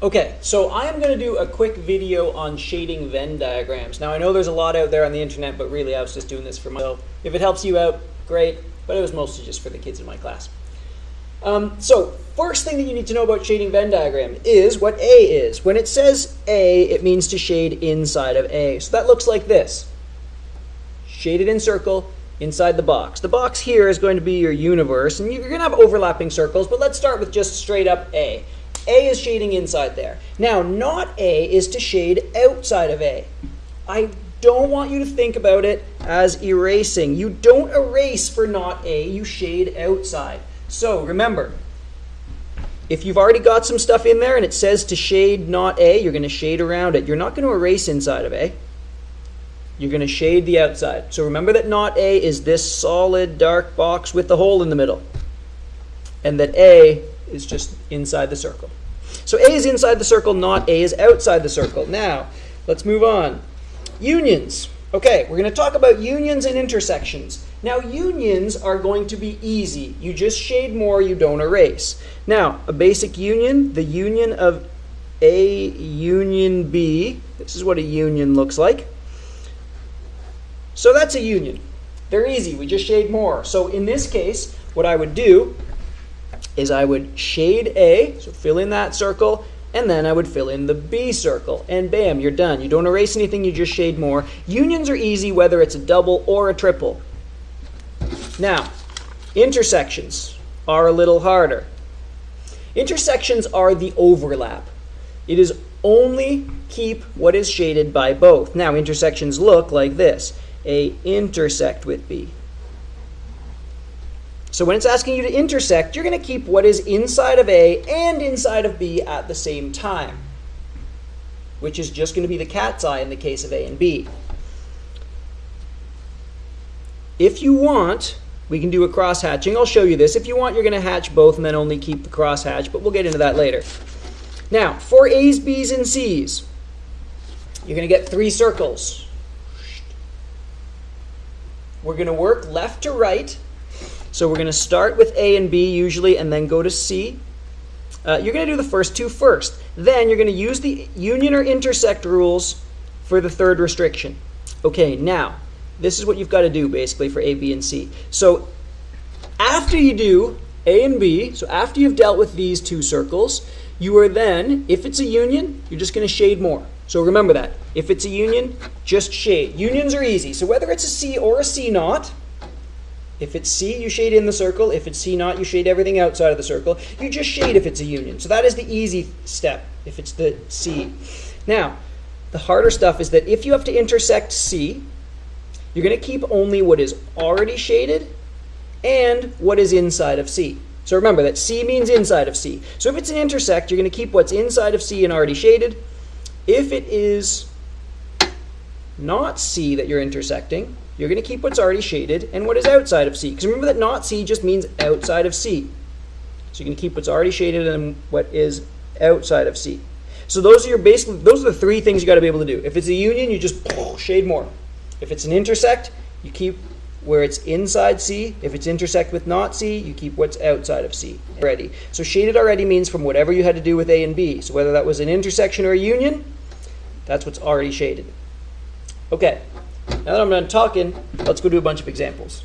Okay, so I am going to do a quick video on shading Venn diagrams. Now I know there's a lot out there on the internet, but really I was just doing this for myself. If it helps you out, great, but it was mostly just for the kids in my class. So first thing that you need to know about shading Venn diagram is what A is. When it says A, it means to shade inside of A. So that looks like this. Shaded in circle inside the box. The box here is going to be your universe, and you're going to have overlapping circles, but let's start with just straight up A. A is shading inside there. Now, not A is to shade outside of A. I don't want you to think about it as erasing. You don't erase for not A, you shade outside. So remember, if you've already got some stuff in there and it says to shade not A, you're going to shade around it. You're not going to erase inside of A. You're going to shade the outside. So remember that not A is this solid dark box with the hole in the middle. And that A is just inside the circle. So A is inside the circle, not A is outside the circle. Now, let's move on. Unions. Okay, we're going to talk about unions and intersections. Now, unions are going to be easy. You just shade more, you don't erase. Now, a basic union, the union of A union B. This is what a union looks like. So that's a union. They're easy, we just shade more. So in this case, what I would do is I would shade A, so fill in that circle, and then I would fill in the B circle, and bam, you're done. You don't erase anything, you just shade more. Unions are easy whether it's a double or a triple. Now, intersections are a little harder. Intersections are the overlap. It is only keep what is shaded by both. Now, intersections look like this. A intersect with B. So when it's asking you to intersect, you're going to keep what is inside of A and inside of B at the same time, which is just going to be the cat's eye in the case of A and B. If you want, we can do a cross-hatching. I'll show you this. If you want, you're going to hatch both and then only keep the cross-hatch, but we'll get into that later. Now, for A's, B's, and C's, you're going to get 3 circles. We're going to work left to right. So we're going to start with A and B usually and then go to C. You're going to do the first 2 first. Then you're going to use the union or intersect rules for the third restriction. Okay, now, this is what you've got to do basically for A, B, and C. So after you do A and B, so after you've dealt with these 2 circles, you are then, if it's a union, you're just going to shade more. So remember that. If it's a union, just shade. Unions are easy. So whether it's a C or a C naught, if it's C, you shade in the circle. If it's C naught, you shade everything outside of the circle. You just shade if it's a union. So that is the easy step, if it's the C. Now, the harder stuff is that if you have to intersect C, you're going to keep only what is already shaded and what is inside of C. So remember that C means inside of C. So if it's an intersect, you're going to keep what's inside of C and already shaded. If it is not C that you're intersecting, you're going to keep what's already shaded and what is outside of C. Because remember that not C just means outside of C. So you're going to keep what's already shaded and what is outside of C. So those are the 3 things you got to be able to do. If it's a union, you just shade more. If it's an intersect, you keep where it's inside C. If it's intersect with not C, you keep what's outside of C already. So shaded already means from whatever you had to do with A and B. So whether that was an intersection or a union, that's what's already shaded. Okay, now that I'm done talking, let's go do a bunch of examples.